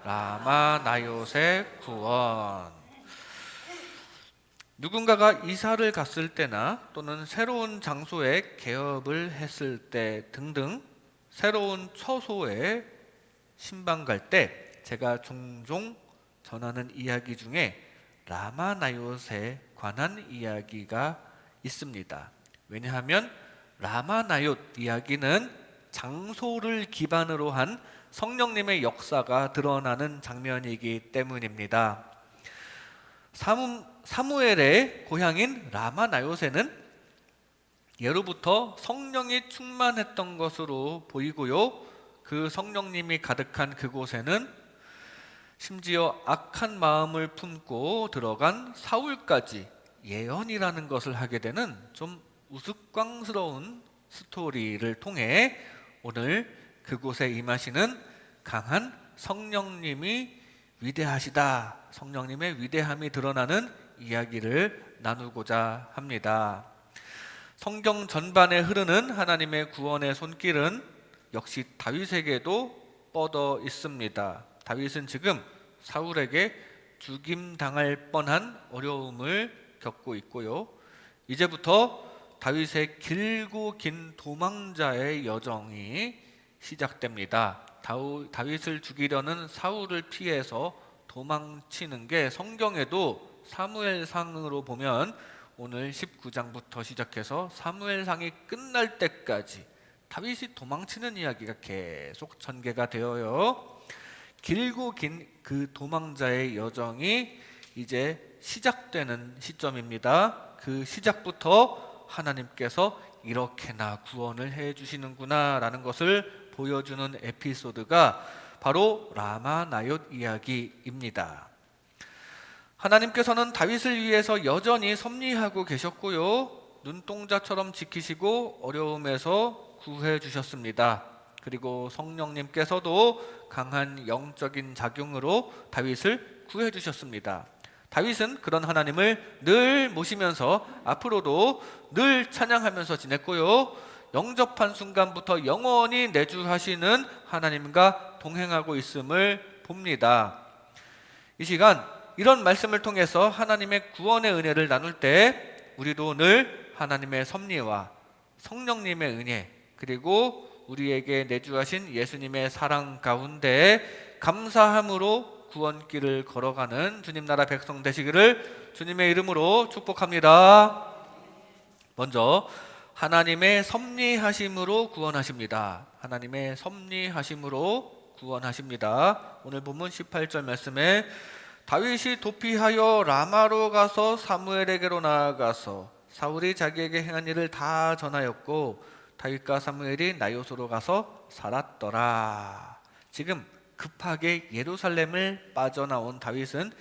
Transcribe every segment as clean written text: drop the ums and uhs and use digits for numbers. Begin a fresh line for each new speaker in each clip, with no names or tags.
라마 나요새 구원. 누군가가 이사를 갔을 때나 또는 새로운 장소에 개업을 했을 때 등등 새로운 처소에 신방 갈 때 제가 종종 전하는 이야기 중에 라마나요새에 관한 이야기가 있습니다. 왜냐하면 라마나요트 이야기는 장소를 기반으로 한 성령님의 역사가 드러나는 장면이기 때문입니다. 사무엘의 고향인 라마나요새는 예로부터 성령이 충만했던 것으로 보이고요. 그 성령님이 가득한 그곳에는 심지어 악한 마음을 품고 들어간 사울까지 예언이라는 것을 하게 되는 좀 우스꽝스러운 스토리를 통해 오늘 그곳에 임하시는 강한 성령님이 위대하시다, 성령님의 위대함이 드러나는 이야기를 나누고자 합니다. 성경 전반에 흐르는 하나님의 구원의 손길은 역시 다윗에게도 뻗어 있습니다. 다윗은 지금 사울에게 죽임당할 뻔한 어려움을 겪고 있고요. 이제부터 다윗의 길고 긴 도망자의 여정이 시작됩니다. 다윗을 죽이려는 사울을 피해서 도망치는 게 성경에도 사무엘상으로 보면 오늘 19장부터 시작해서 사무엘상이 끝날 때까지 다윗이 도망치는 이야기가 계속 전개가 되어요. 길고 긴 그 도망자의 여정이 이제 시작되는 시점입니다. 그 시작부터 하나님께서 이렇게나 구원을 해 주시는구나 라는 것을 보여주는 에피소드가 바로 라마나요트 이야기입니다. 하나님께서는 다윗을 위해서 여전히 섭리하고 계셨고요. 눈동자처럼 지키시고 어려움에서 구해 주셨습니다. 그리고 성령님께서도 강한 영적인 작용으로 다윗을 구해 주셨습니다. 다윗은 그런 하나님을 늘 모시면서 앞으로도 늘 찬양하면서 지냈고요. 영접한 순간부터 영원히 내주하시는 하나님과 동행하고 있음을 봅니다. 이 시간 이런 말씀을 통해서 하나님의 구원의 은혜를 나눌 때 우리도 늘 하나님의 섭리와 성령님의 은혜 그리고 우리에게 내주하신 예수님의 사랑 가운데 감사함으로 구원길을 걸어가는 주님 나라 백성 되시기를 주님의 이름으로 축복합니다. 먼저 하나님의 섭리하심으로 구원하십니다. 하나님의 섭리하심으로 구원하십니다. 오늘 본문 18절 말씀에 다윗이 도피하여 라마로 가서 사무엘에게로 나아가서 사울이 자기에게 행한 일을 다 전하였고 다윗과 사무엘이 나요소로 가서 살았더라. 지금 급하게 예루살렘을 빠져나온 다윗은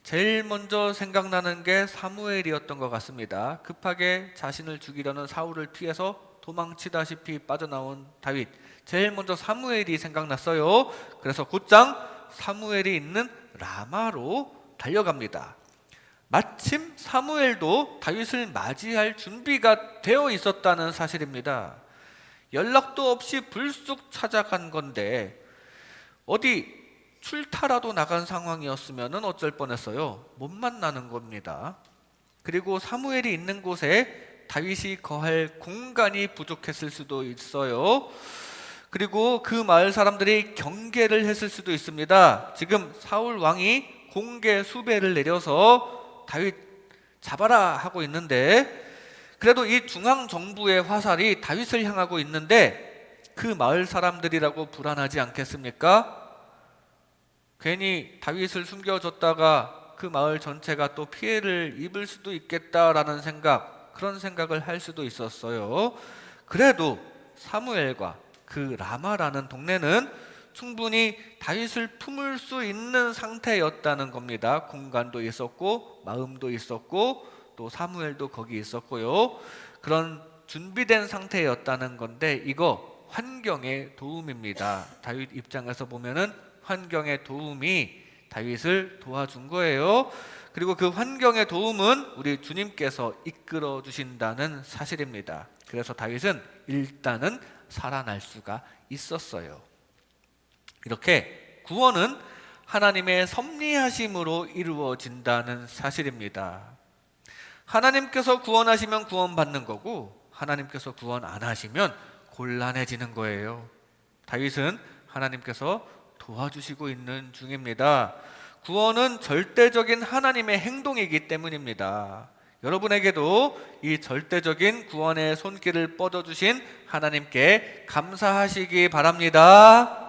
제일 먼저 생각나는 게 사무엘이었던 것 같습니다. 급하게 자신을 죽이려는 사울을 피해서 도망치다시피 빠져나온 다윗, 제일 먼저 사무엘이 생각났어요. 그래서 곧장 사무엘이 있는 라마로 달려갑니다. 마침 사무엘도 다윗을 맞이할 준비가 되어 있었다는 사실입니다. 연락도 없이 불쑥 찾아간 건데 어디 출타라도 나간 상황이었으면 어쩔 뻔했어요. 못 만나는 겁니다. 그리고 사무엘이 있는 곳에 다윗이 거할 공간이 부족했을 수도 있어요. 그리고 그 마을 사람들이 경계를 했을 수도 있습니다. 지금 사울 왕이 공개 수배를 내려서 다윗 잡아라 하고 있는데 그래도 이 중앙 정부의 화살이 다윗을 향하고 있는데 그 마을 사람들이라고 불안하지 않겠습니까? 괜히 다윗을 숨겨줬다가 그 마을 전체가 또 피해를 입을 수도 있겠다라는 생각, 그런 생각을 할 수도 있었어요. 그래도 사무엘과 그 라마라는 동네는 충분히 다윗을 품을 수 있는 상태였다는 겁니다. 공간도 있었고 마음도 있었고 또 사무엘도 거기 있었고요. 그런 준비된 상태였다는 건데 이거 환경의 도움입니다. 다윗 입장에서 보면은 환경의 도움이 다윗을 도와준 거예요. 그리고 그 환경의 도움은 우리 주님께서 이끌어 주신다는 사실입니다. 그래서 다윗은 일단은 살아날 수가 있었어요. 이렇게 구원은 하나님의 섭리하심으로 이루어진다는 사실입니다. 하나님께서 구원하시면 구원받는 거고 하나님께서 구원 안 하시면 곤란해지는 거예요. 다윗은 하나님께서 도와주시고 있는 중입니다. 구원은 절대적인 하나님의 행동이기 때문입니다. 여러분에게도 이 절대적인 구원의 손길을 뻗어주신 하나님께 감사하시기 바랍니다.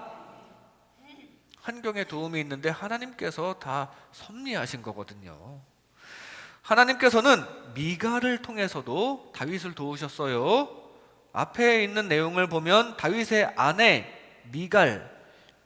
환경에 도움이 있는데 하나님께서 다 섭리하신 거거든요. 하나님께서는 미갈을 통해서도 다윗을 도우셨어요. 앞에 있는 내용을 보면 다윗의 아내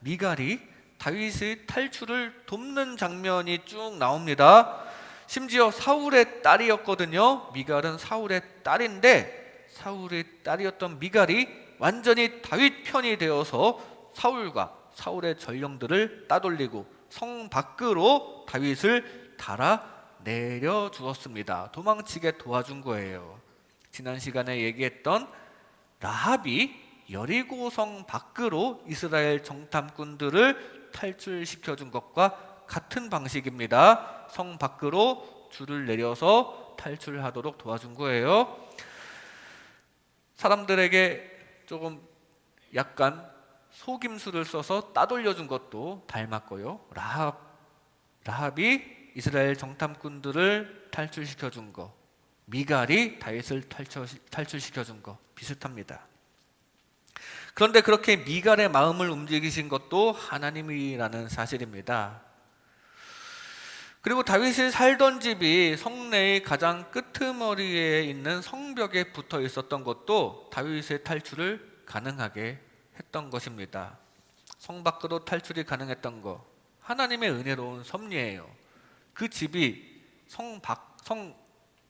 미갈이 다윗의 탈출을 돕는 장면이 쭉 나옵니다. 심지어 사울의 딸이었거든요. 미갈은 사울의 딸인데 사울의 딸이었던 미갈이 완전히 다윗 편이 되어서 사울과 사울의 전령들을 따돌리고 성 밖으로 다윗을 달아내려 주었습니다. 도망치게 도와준 거예요. 지난 시간에 얘기했던 라합이 여리고성 밖으로 이스라엘 정탐꾼들을 탈출시켜 준 것과 같은 방식입니다. 성 밖으로 줄을 내려서 탈출하도록 도와준 거예요. 사람들에게 조금 약간 속임수를 써서 따돌려준 것도 닮았고요. 라합이 이스라엘 정탐꾼들을 탈출시켜준 거, 미갈이 다윗을 탈출시켜준 거 비슷합니다. 그런데 그렇게 미갈의 마음을 움직이신 것도 하나님이라는 사실입니다. 그리고 다윗이 살던 집이 성내의 가장 끄트머리에 있는 성벽에 붙어 있었던 것도 다윗의 탈출을 가능하게 했던 것입니다. 성 밖으로 탈출이 가능했던 거 하나님의 은혜로운 섭리예요. 그 집이 성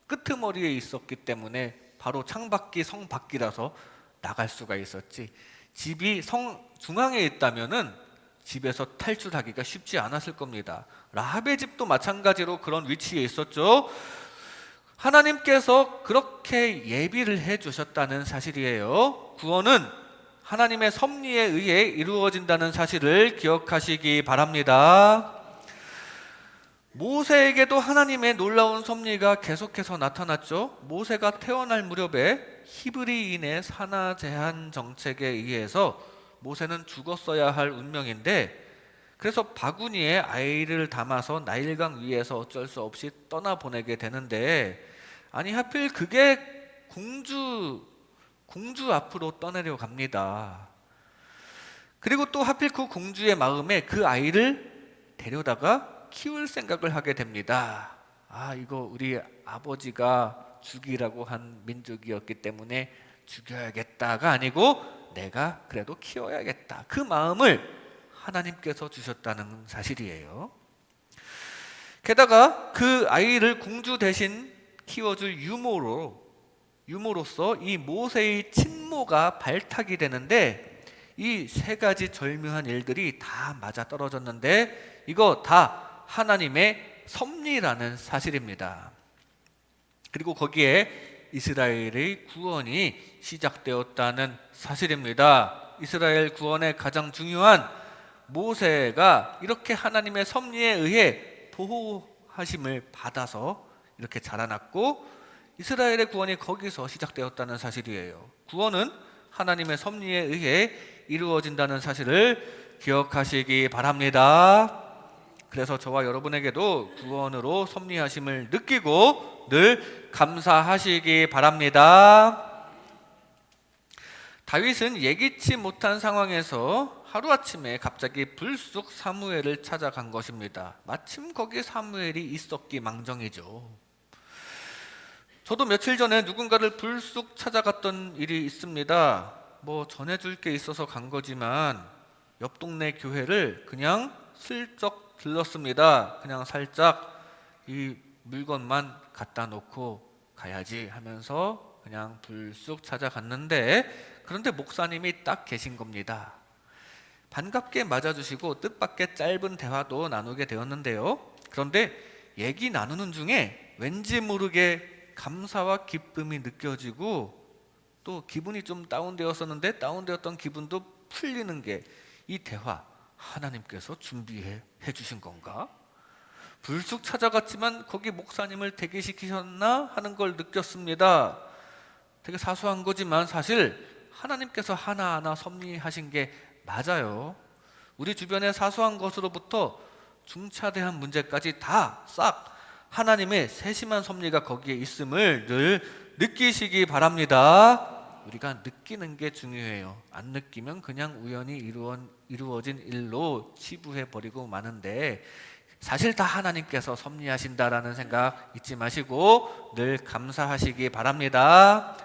끄트머리에 있었기 때문에 바로 창밖이 성 밖이라서 나갈 수가 있었지, 집이 성 중앙에 있다면은 집에서 탈출하기가 쉽지 않았을 겁니다. 라합의 집도 마찬가지로 그런 위치에 있었죠. 하나님께서 그렇게 예비를 해 주셨다는 사실이에요. 구원은 하나님의 섭리에 의해 이루어진다는 사실을 기억하시기 바랍니다. 모세에게도 하나님의 놀라운 섭리가 계속해서 나타났죠. 모세가 태어날 무렵에 히브리인의 산하 제한 정책에 의해서 모세는 죽었어야 할 운명인데, 그래서 바구니에 아이를 담아서 나일강 위에서 어쩔 수 없이 떠나보내게 되는데, 아니 하필 그게 공주 앞으로 떠내려 갑니다. 그리고 또 하필 그 공주의 마음에 그 아이를 데려다가 키울 생각을 하게 됩니다. 이거 우리 아버지가 죽이라고 한 민족이었기 때문에 죽여야겠다가 아니고 내가 그래도 키워야겠다, 그 마음을 하나님께서 주셨다는 사실이에요. 게다가 그 아이를 공주 대신 키워줄 유모로서 이 모세의 친모가 발탁이 되는데, 이 세 가지 절묘한 일들이 다 맞아떨어졌는데 이거 다 하나님의 섭리라는 사실입니다. 그리고 거기에 이스라엘의 구원이 시작되었다는 사실입니다. 이스라엘 구원의 가장 중요한 모세가 이렇게 하나님의 섭리에 의해 보호하심을 받아서 이렇게 자라났고, 이스라엘의 구원이 거기서 시작되었다는 사실이에요. 구원은 하나님의 섭리에 의해 이루어진다는 사실을 기억하시기 바랍니다. 그래서 저와 여러분에게도 구원으로 섭리하심을 느끼고 늘 감사하시기 바랍니다. 다윗은 예기치 못한 상황에서 하루아침에 갑자기 불쑥 사무엘을 찾아간 것입니다. 마침 거기 사무엘이 있었기 망정이죠. 저도 며칠 전에 누군가를 불쑥 찾아갔던 일이 있습니다. 전해줄 게 있어서 간 거지만 옆 동네 교회를 그냥 슬쩍 들렀습니다. 그냥 살짝 이 물건만 갖다 놓고 가야지 하면서 그냥 불쑥 찾아갔는데, 그런데 목사님이 딱 계신 겁니다. 반갑게 맞아주시고 뜻밖의 짧은 대화도 나누게 되었는데요. 그런데 얘기 나누는 중에 왠지 모르게 감사와 기쁨이 느껴지고, 또 기분이 좀 다운되었었는데 다운되었던 기분도 풀리는 게 이 대화 하나님께서 준비해 주신 건가? 불쑥 찾아갔지만 거기 목사님을 대기시키셨나 하는 걸 느꼈습니다. 되게 사소한 거지만 사실 하나님께서 하나하나 섭리하신 게 맞아요. 우리 주변의 사소한 것으로부터 중차대한 문제까지 다 싹 하나님의 세심한 섭리가 거기에 있음을 늘 느끼시기 바랍니다. 우리가 느끼는 게 중요해요. 안 느끼면 그냥 우연히 이루어진 일로 치부해버리고 마는데, 사실 다 하나님께서 섭리하신다라는 생각 잊지 마시고 늘 감사하시기 바랍니다.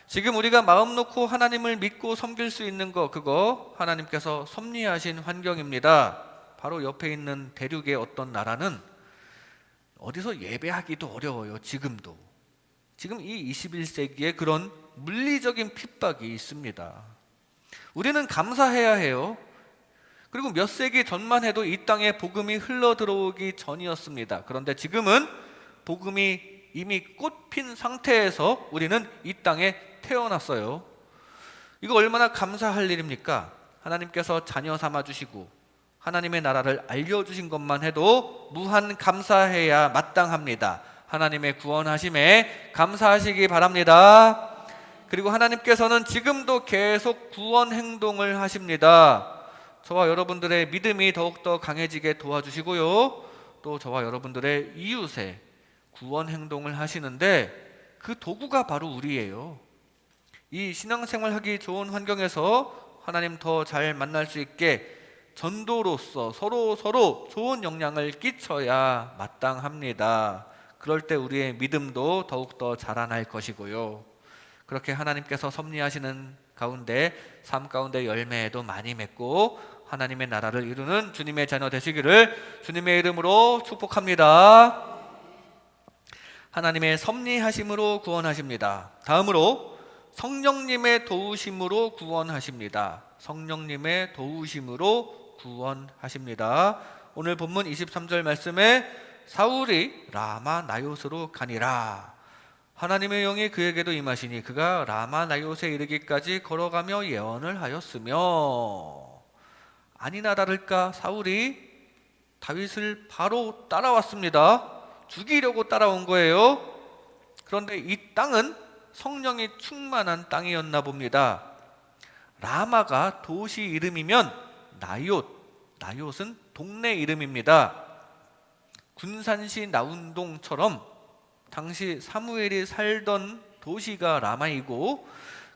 지금 우리가 마음 놓고 하나님을 믿고 섬길 수 있는 거, 그거 하나님께서 섭리하신 환경입니다. 바로 옆에 있는 대륙의 어떤 나라는 어디서 예배하기도 어려워요. 지금 이 21세기에 그런 물리적인 핍박이 있습니다. 우리는 감사해야 해요. 그리고 몇 세기 전만 해도 이 땅에 복음이 흘러 들어오기 전이었습니다. 그런데 지금은 복음이 이미 꽃핀 상태에서 우리는 이 땅에 태어났어요. 이거 얼마나 감사할 일입니까? 하나님께서 자녀 삼아주시고 하나님의 나라를 알려주신 것만 해도 무한 감사해야 마땅합니다. 하나님의 구원하심에 감사하시기 바랍니다. 그리고 하나님께서는 지금도 계속 구원 행동을 하십니다. 저와 여러분들의 믿음이 더욱더 강해지게 도와주시고요, 또 저와 여러분들의 이웃에 구원 행동을 하시는데 그 도구가 바로 우리예요. 이 신앙생활 하기 좋은 환경에서 하나님 더 잘 만날 수 있게 전도로서 서로 좋은 영향을 끼쳐야 마땅합니다. 그럴 때 우리의 믿음도 더욱더 자라날 것이고요, 그렇게 하나님께서 섭리하시는 가운데 삶 가운데 열매도 많이 맺고 하나님의 나라를 이루는 주님의 자녀 되시기를 주님의 이름으로 축복합니다. 하나님의 섭리하심으로 구원하십니다. 다음으로 성령님의 도우심으로 구원하십니다. 성령님의 도우심으로 구원하십니다. 오늘 본문 23절 말씀에 사울이 라마 나요스로 가니라. 하나님의 영이 그에게도 임하시니 그가 라마 나요스에 이르기까지 걸어가며 예언을 하였으며. 아니나 다를까 사울이 다윗을 바로 따라왔습니다. 죽이려고 따라온 거예요. 그런데 이 땅은 성령이 충만한 땅이었나 봅니다. 라마가 도시 이름이면 나얏은 동네 이름입니다. 군산시 나운동처럼 당시 사무엘이 살던 도시가 라마이고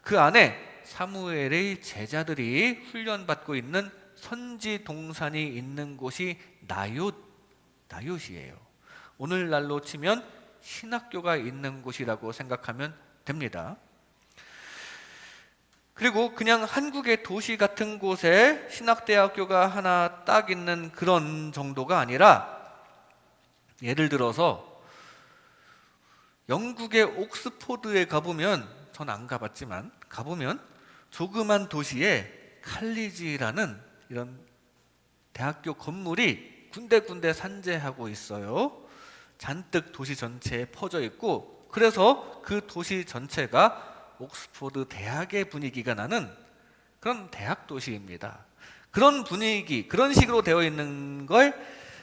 그 안에 사무엘의 제자들이 훈련받고 있는 선지 동산이 있는 곳이 나얏이에요. 오늘날로 치면 신학교가 있는 곳이라고 생각하면 됩니다. 그리고 그냥 한국의 도시 같은 곳에 신학대학교가 하나 딱 있는 그런 정도가 아니라, 예를 들어서 영국의 옥스포드에 가보면, 전 안 가봤지만 가보면 조그만 도시에 칼리지라는 이런 대학교 건물이 군데군데 산재하고 있어요. 잔뜩 도시 전체에 퍼져 있고, 그래서 그 도시 전체가 옥스포드 대학의 분위기가 나는 그런 대학 도시입니다. 그런 분위기, 그런 식으로 되어 있는 걸,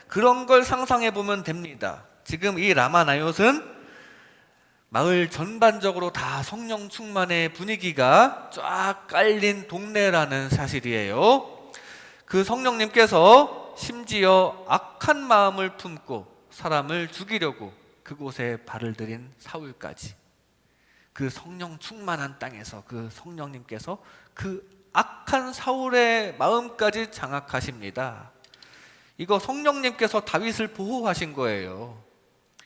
그런 걸 상상해 보면 됩니다. 지금 이 라마나얏은 마을 전반적으로 다 성령 충만의 분위기가 쫙 깔린 동네라는 사실이에요. 그 성령님께서 심지어 악한 마음을 품고 사람을 죽이려고 그곳에 발을 들인 사울까지, 그 성령 충만한 땅에서 그 성령님께서 그 악한 사울의 마음까지 장악하십니다. 이거 성령님께서 다윗을 보호하신 거예요.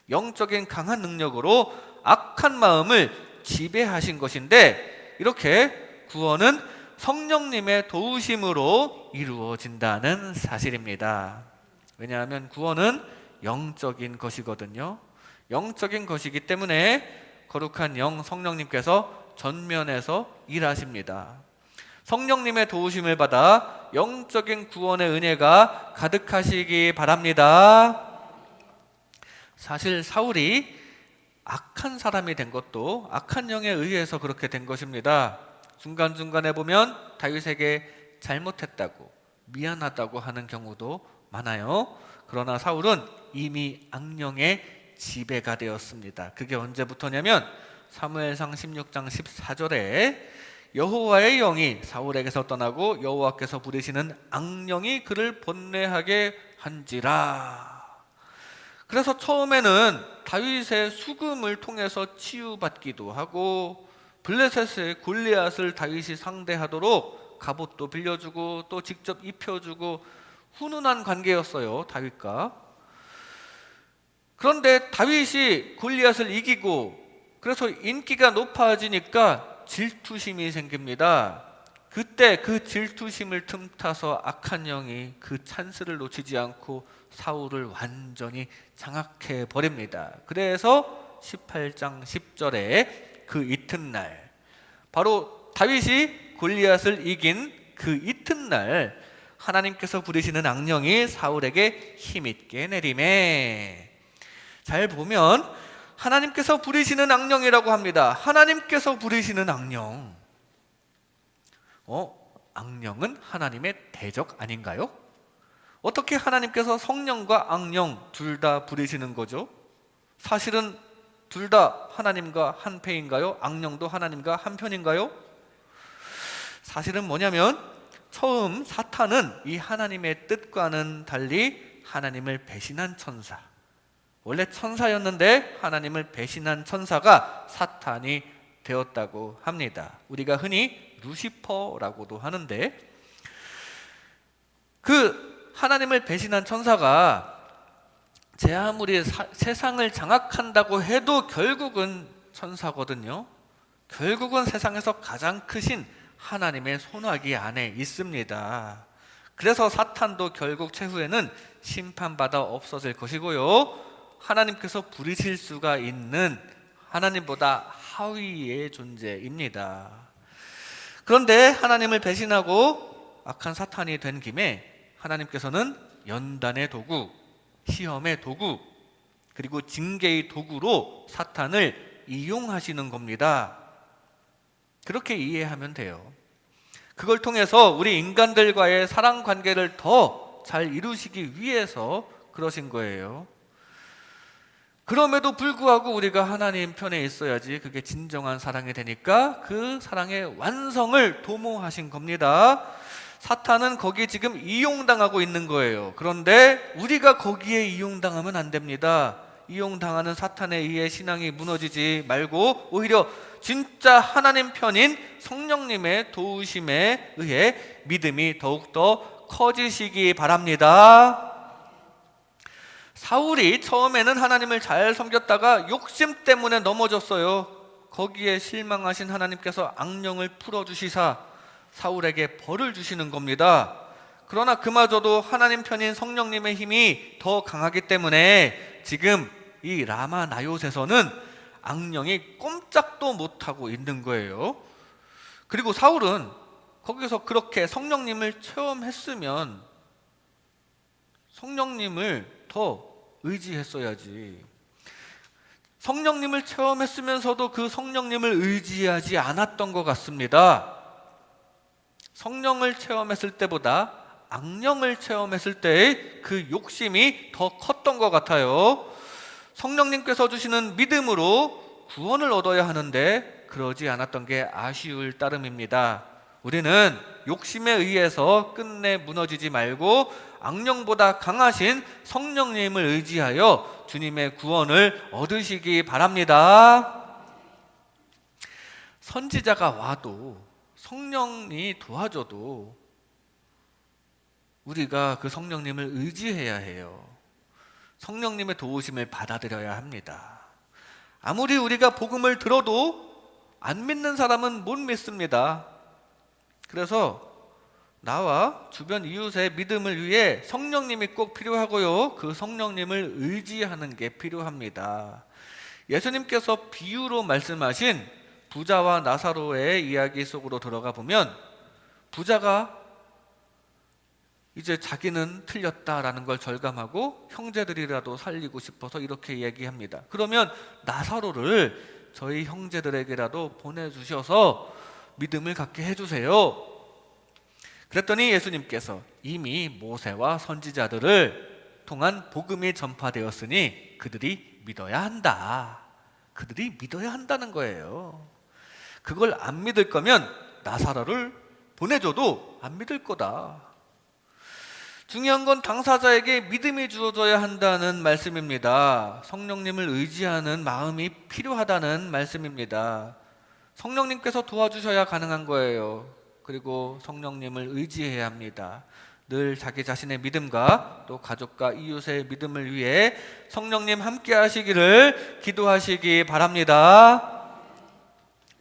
영적인 강한 능력으로 악한 마음을 지배하신 것인데, 이렇게 구원은 성령님의 도우심으로 이루어진다는 사실입니다. 왜냐하면 구원은 영적인 것이거든요. 영적인 것이기 때문에 거룩한 영 성령님께서 전면에서 일하십니다. 성령님의 도우심을 받아 영적인 구원의 은혜가 가득하시기 바랍니다. 사실 사울이 악한 사람이 된 것도 악한 영에 의해서 그렇게 된 것입니다. 중간중간에 보면 다윗에게 잘못했다고, 미안하다고 하는 경우도 많아요. 그러나 사울은 이미 악령의 지배가 되었습니다. 그게 언제부터냐면 사무엘상 16장 14절에 여호와의 영이 사울에게서 떠나고 여호와께서 부리시는 악령이 그를 번뇌하게 한지라. 그래서 처음에는 다윗의 수금을 통해서 치유받기도 하고 블레셋의 골리앗을 다윗이 상대하도록 갑옷도 빌려주고 또 직접 입혀주고 훈훈한 관계였어요, 다윗과. 그런데 다윗이 골리앗을 이기고 그래서 인기가 높아지니까 질투심이 생깁니다. 그때 그 질투심을 틈타서 악한 영이 그 찬스를 놓치지 않고 사울을 완전히 장악해 버립니다. 그래서 18장 10절에 그 이튿날, 바로 다윗이 골리앗을 이긴 그 이튿날 하나님께서 부리시는 악령이 사울에게 힘있게 내리매. 잘 보면 하나님께서 부리시는 악령이라고 합니다. 하나님께서 부리시는 악령. 악령은 하나님의 대적 아닌가요? 어떻게 하나님께서 성령과 악령 둘 다 부리시는 거죠? 사실은 둘 다 하나님과 한 패인가요? 악령도 하나님과 한 편인가요? 사실은 뭐냐면 처음 사탄은 이 하나님의 뜻과는 달리 하나님을 배신한 천사, 원래 천사였는데 하나님을 배신한 천사가 사탄이 되었다고 합니다. 우리가 흔히 루시퍼라고도 하는데, 그 하나님을 배신한 천사가 제 아무리 세상을 장악한다고 해도 결국은 천사거든요. 결국은 세상에서 가장 크신 하나님의 손아귀 안에 있습니다. 그래서 사탄도 결국 최후에는 심판받아 없어질 것이고요, 하나님께서 부리실 수가 있는 하나님보다 하위의 존재입니다. 그런데 하나님을 배신하고 악한 사탄이 된 김에 하나님께서는 연단의 도구, 시험의 도구, 그리고 징계의 도구로 사탄을 이용하시는 겁니다. 그렇게 이해하면 돼요. 그걸 통해서 우리 인간들과의 사랑 관계를 더 잘 이루시기 위해서 그러신 거예요. 그럼에도 불구하고 우리가 하나님 편에 있어야지 그게 진정한 사랑이 되니까 그 사랑의 완성을 도모하신 겁니다. 사탄은 거기에 지금 이용당하고 있는 거예요. 그런데 우리가 거기에 이용당하면 안 됩니다. 이용당하는 사탄에 의해 신앙이 무너지지 말고 오히려 진짜 하나님 편인 성령님의 도우심에 의해 믿음이 더욱더 커지시기 바랍니다. 사울이 처음에는 하나님을 잘 섬겼다가 욕심 때문에 넘어졌어요. 거기에 실망하신 하나님께서 악령을 풀어주시사 사울에게 벌을 주시는 겁니다. 그러나 그마저도 하나님 편인 성령님의 힘이 더 강하기 때문에 지금 이 라마 나요트에서는 악령이 꼼짝도 못하고 있는 거예요. 그리고 사울은 거기서 그렇게 성령님을 체험했으면 성령님을 더 의지했어야지. 성령님을 체험했으면서도 그 성령님을 의지하지 않았던 것 같습니다. 성령을 체험했을 때보다 악령을 체험했을 때의 그 욕심이 더 컸던 것 같아요. 성령님께서 주시는 믿음으로 구원을 얻어야 하는데 그러지 않았던 게 아쉬울 따름입니다. 우리는 욕심에 의해서 끝내 무너지지 말고 악령보다 강하신 성령님을 의지하여 주님의 구원을 얻으시기 바랍니다. 선지자가 와도 성령이 도와줘도 우리가 그 성령님을 의지해야 해요. 성령님의 도우심을 받아들여야 합니다. 아무리 우리가 복음을 들어도 안 믿는 사람은 못 믿습니다. 그래서 나와 주변 이웃의 믿음을 위해 성령님이 꼭 필요하고요, 그 성령님을 의지하는 게 필요합니다. 예수님께서 비유로 말씀하신 부자와 나사로의 이야기 속으로 들어가 보면 부자가 이제 자기는 틀렸다라는 걸 절감하고 형제들이라도 살리고 싶어서 이렇게 이야기합니다. 그러면 나사로를 저희 형제들에게라도 보내주셔서 믿음을 갖게 해주세요. 그랬더니 예수님께서 이미 모세와 선지자들을 통한 복음이 전파되었으니 그들이 믿어야 한다. 그들이 믿어야 한다는 거예요. 그걸 안 믿을 거면 나사로를 보내줘도 안 믿을 거다. 중요한 건 당사자에게 믿음이 주어져야 한다는 말씀입니다. 성령님을 의지하는 마음이 필요하다는 말씀입니다. 성령님께서 도와주셔야 가능한 거예요. 그리고 성령님을 의지해야 합니다. 늘 자기 자신의 믿음과 또 가족과 이웃의 믿음을 위해 성령님 함께 하시기를 기도하시기 바랍니다.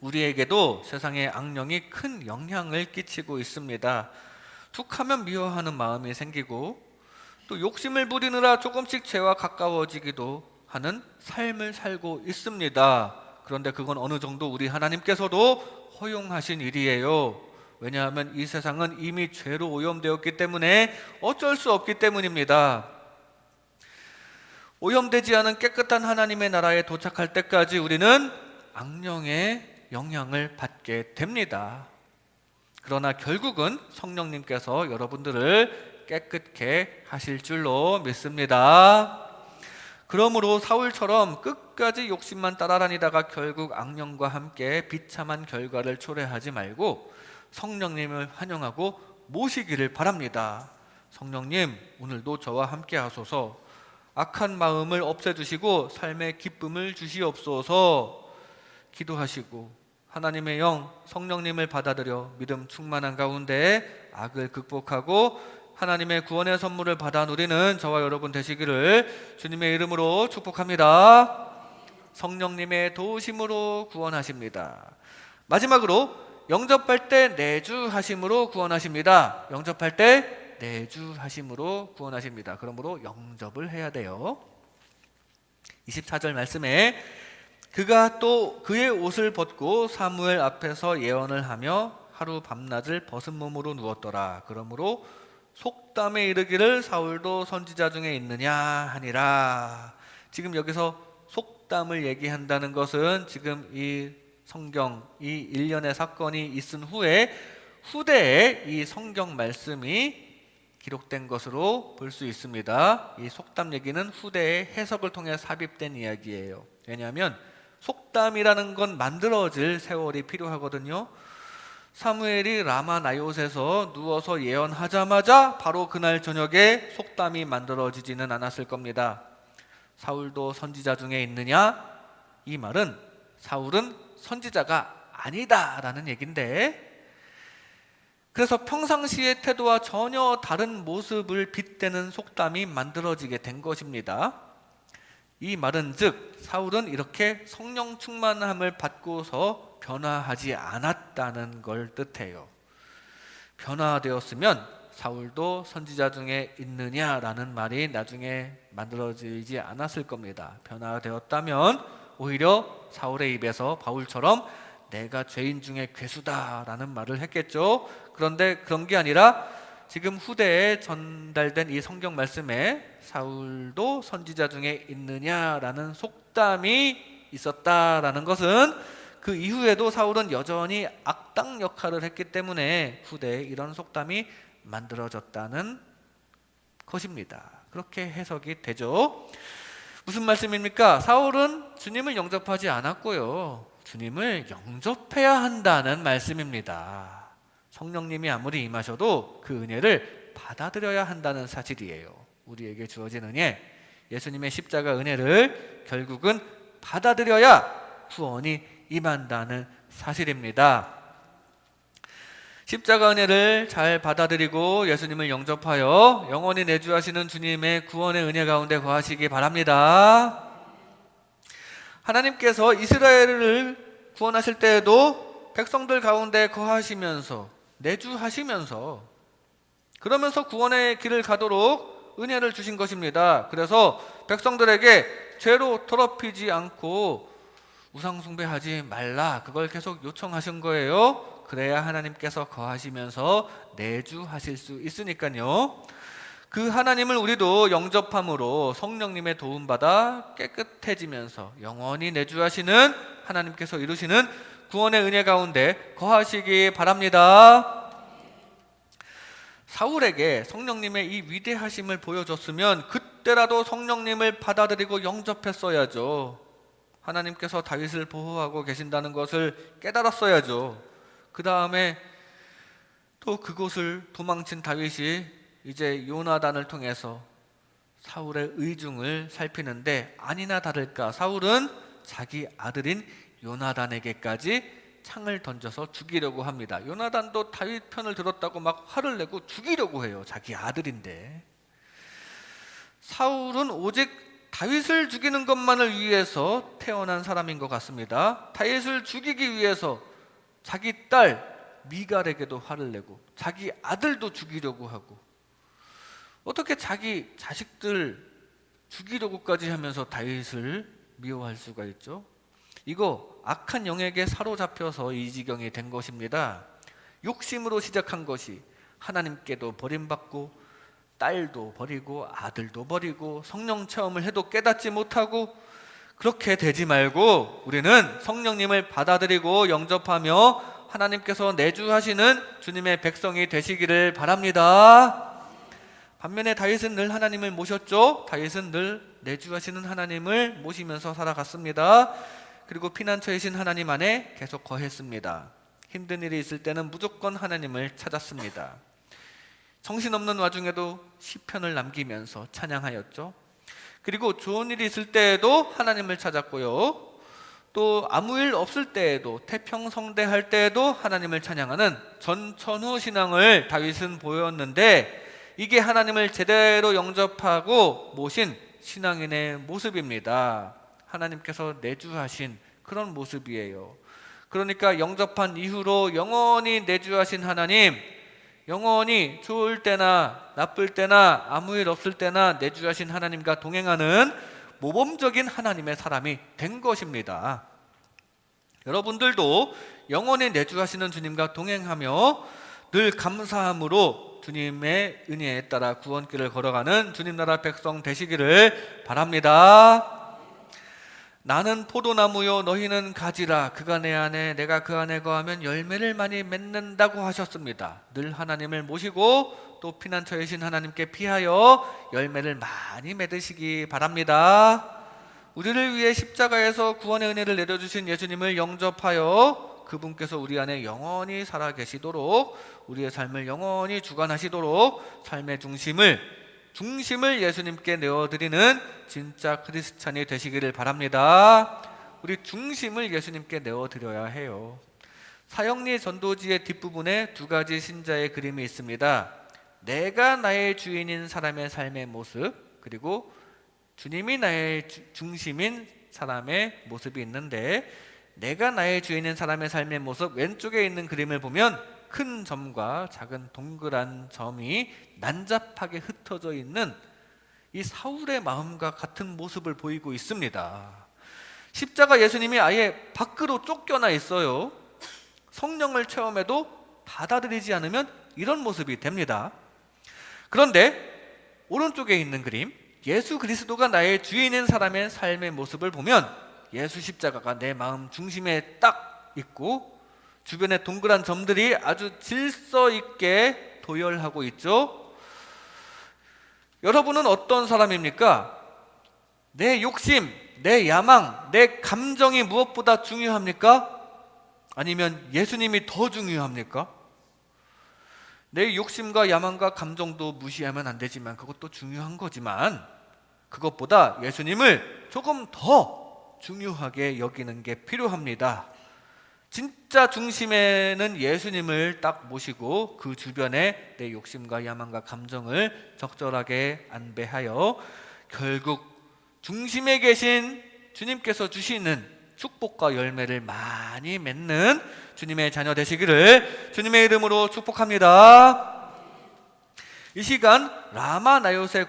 우리에게도 세상의 악령이 큰 영향을 끼치고 있습니다. 툭하면 미워하는 마음이 생기고 또 욕심을 부리느라 조금씩 죄와 가까워지기도 하는 삶을 살고 있습니다. 그런데 그건 어느 정도 우리 하나님께서도 허용하신 일이에요. 왜냐하면 이 세상은 이미 죄로 오염되었기 때문에 어쩔 수 없기 때문입니다. 오염되지 않은 깨끗한 하나님의 나라에 도착할 때까지 우리는 악령의 영향을 받게 됩니다. 그러나 결국은 성령님께서 여러분들을 깨끗게 하실 줄로 믿습니다. 그러므로 사울처럼 끝까지 욕심만 따라다니다가 결국 악령과 함께 비참한 결과를 초래하지 말고 성령님을 환영하고 모시기를 바랍니다. 성령님, 오늘도 저와 함께 하소서. 악한 마음을 없애주시고 삶의 기쁨을 주시옵소서. 기도하시고 하나님의 영 성령님을 받아들여 믿음 충만한 가운데 악을 극복하고 하나님의 구원의 선물을 받아 누리는 저와 여러분 되시기를 주님의 이름으로 축복합니다. 성령님의 도우심으로 구원하십니다. 마지막으로 영접할 때 내주하심으로 구원하십니다. 영접할 때 내주하심으로 구원하십니다. 그러므로 영접을 해야 돼요. 24절 말씀에 그가 또 그의 옷을 벗고 사무엘 앞에서 예언을 하며 하루 밤낮을 벗은 몸으로 누웠더라. 그러므로 속담에 이르기를 사울도 선지자 중에 있느냐 하니라. 지금 여기서 속담을 얘기한다는 것은 지금 이 성경, 이 일련의 사건이 있은 후대에 이 성경 말씀이 기록된 것으로 볼 수 있습니다. 이 속담 얘기는 후대의 해석을 통해 삽입된 이야기예요. 왜냐하면 속담이라는 건 만들어질 세월이 필요하거든요. 사무엘이 라마 나요셋에서 누워서 예언하자마자 바로 그날 저녁에 속담이 만들어지지는 않았을 겁니다. 사울도 선지자 중에 있느냐? 이 말은 사울은 선지자가 아니다라는 얘긴데, 그래서 평상시의 태도와 전혀 다른 모습을 빗대는 속담이 만들어지게 된 것입니다. 이 말은 즉 사울은 이렇게 성령 충만함을 받고서 변화하지 않았다는 걸 뜻해요. 변화되었으면 사울도 선지자 중에 있느냐라는 말이 나중에 만들어지지 않았을 겁니다. 변화되었다면 오히려 사울의 입에서 바울처럼 내가 죄인 중에 괴수다라는 말을 했겠죠. 그런데 그런 게 아니라 지금 후대에 전달된 이 성경 말씀에 사울도 선지자 중에 있느냐라는 속담이 있었다라는 것은 그 이후에도 사울은 여전히 악당 역할을 했기 때문에 후대에 이런 속담이 만들어졌다는 것입니다. 그렇게 해석이 되죠. 무슨 말씀입니까? 사울은 주님을 영접하지 않았고요. 주님을 영접해야 한다는 말씀입니다. 성령님이 아무리 임하셔도 그 은혜를 받아들여야 한다는 사실이에요. 우리에게 주어진 은혜, 예수님의 십자가 은혜를 결국은 받아들여야 구원이 임한다는 사실입니다. 십자가 은혜를 잘 받아들이고 예수님을 영접하여 영원히 내주하시는 주님의 구원의 은혜 가운데 거하시기 바랍니다. 하나님께서 이스라엘을 구원하실 때에도 백성들 가운데 거하시면서 내주하시면서 그러면서 구원의 길을 가도록 은혜를 주신 것입니다. 그래서 백성들에게 죄로 더럽히지 않고 우상 숭배하지 말라, 그걸 계속 요청하신 거예요. 그래야 하나님께서 거하시면서 내주하실 수 있으니까요. 그 하나님을 우리도 영접함으로 성령님의 도움받아 깨끗해지면서 영원히 내주하시는 하나님께서 이루시는 구원의 은혜 가운데 거하시기 바랍니다. 사울에게 성령님의 이 위대하심을 보여줬으면 그때라도 성령님을 받아들이고 영접했어야죠. 하나님께서 다윗을 보호하고 계신다는 것을 깨달았어야죠. 그 다음에 또 그곳을 도망친 다윗이 이제 요나단을 통해서 사울의 의중을 살피는데, 아니나 다를까 사울은 자기 아들인 요나단에게까지 창을 던져서 죽이려고 합니다. 요나단도 다윗 편을 들었다고 막 화를 내고 죽이려고 해요. 자기 아들인데. 사울은 오직 다윗을 죽이는 것만을 위해서 태어난 사람인 것 같습니다. 다윗을 죽이기 위해서 자기 딸 미갈에게도 화를 내고 자기 아들도 죽이려고 하고, 어떻게 자기 자식들 죽이려고까지 하면서 다윗을 미워할 수가 있죠? 이거 악한 영에게 사로잡혀서 이 지경이 된 것입니다. 욕심으로 시작한 것이 하나님께도 버림받고 딸도 버리고 아들도 버리고 성령 체험을 해도 깨닫지 못하고, 그렇게 되지 말고 우리는 성령님을 받아들이고 영접하며 하나님께서 내주하시는 주님의 백성이 되시기를 바랍니다. 반면에 다윗은 늘 하나님을 모셨죠. 다윗은 늘 내주하시는 하나님을 모시면서 살아갔습니다. 그리고 피난처이신 하나님 안에 계속 거했습니다. 힘든 일이 있을 때는 무조건 하나님을 찾았습니다. 정신없는 와중에도 시편을 남기면서 찬양하였죠. 그리고 좋은 일이 있을 때에도 하나님을 찾았고요. 또 아무 일 없을 때에도, 태평성대할 때에도 하나님을 찬양하는 전천후 신앙을 다윗은 보였는데, 이게 하나님을 제대로 영접하고 모신 신앙인의 모습입니다. 하나님께서 내주하신 그런 모습이에요. 그러니까 영접한 이후로 영원히 내주하신 하나님, 영원히 좋을 때나 나쁠 때나 아무 일 없을 때나 내주하신 하나님과 동행하는 모범적인 하나님의 사람이 된 것입니다. 여러분들도 영원히 내주하시는 주님과 동행하며 늘 감사함으로 주님의 은혜에 따라 구원길을 걸어가는 주님 나라 백성 되시기를 바랍니다. 나는 포도나무요 너희는 가지라. 그가 내 안에 내가 그 안에 거하면 열매를 많이 맺는다고 하셨습니다. 늘 하나님을 모시고 또 피난처이신 하나님께 피하여 열매를 많이 맺으시기 바랍니다. 우리를 위해 십자가에서 구원의 은혜를 내려주신 예수님을 영접하여 그분께서 우리 안에 영원히 살아계시도록, 우리의 삶을 영원히 주관하시도록 삶의 중심을 예수님께 내어드리는 진짜 크리스찬이 되시기를 바랍니다. 우리 중심을 예수님께 내어드려야 해요. 사형리 전도지의 뒷부분에 두 가지 신자의 그림이 있습니다. 내가 나의 주인인 사람의 삶의 모습, 그리고 주님이 나의 중심인 사람의 모습이 있는데, 내가 나의 주인인 사람의 삶의 모습, 왼쪽에 있는 그림을 보면 큰 점과 작은 동그란 점이 난잡하게 흩어져 있는 이 사울의 마음과 같은 모습을 보이고 있습니다. 십자가 예수님이 아예 밖으로 쫓겨나 있어요. 성령을 체험해도 받아들이지 않으면 이런 모습이 됩니다. 그런데 오른쪽에 있는 그림, 예수 그리스도가 나의 주인인 사람의 삶의 모습을 보면 예수 십자가가 내 마음 중심에 딱 있고 주변에 동그란 점들이 아주 질서 있게 도열하고 있죠. 여러분은 어떤 사람입니까? 내 욕심, 내 야망, 내 감정이 무엇보다 중요합니까? 아니면 예수님이 더 중요합니까? 내 욕심과 야망과 감정도 무시하면 안 되지만 그것도 중요한 거지만, 그것보다 예수님을 조금 더 중요하게 여기는 게 필요합니다. 진짜 중심에는 예수님을 딱 모시고 그 주변에 내 욕심과 야망과 감정을 적절하게 안배하여 결국 중심에 계신 주님께서 주시는 축복과 열매를 많이 맺는 주님의 자녀 되시기를 주님의 이름으로 축복합니다. 이 시간 라마 나요새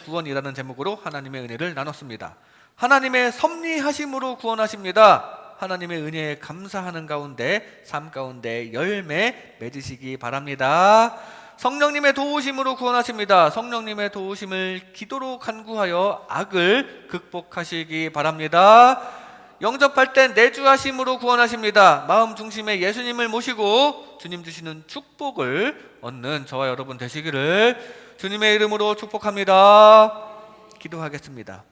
구원이라는 제목으로 하나님의 은혜를 나눴습니다. 하나님의 섭리하심으로 구원하십니다. 하나님의 은혜에 감사하는 가운데, 삶 가운데 열매 맺으시기 바랍니다. 성령님의 도우심으로 구원하십니다. 성령님의 도우심을 기도로 간구하여 악을 극복하시기 바랍니다. 영접할 땐 내주하심으로 구원하십니다. 마음 중심에 예수님을 모시고 주님 주시는 축복을 얻는 저와 여러분 되시기를 주님의 이름으로 축복합니다. 기도하겠습니다.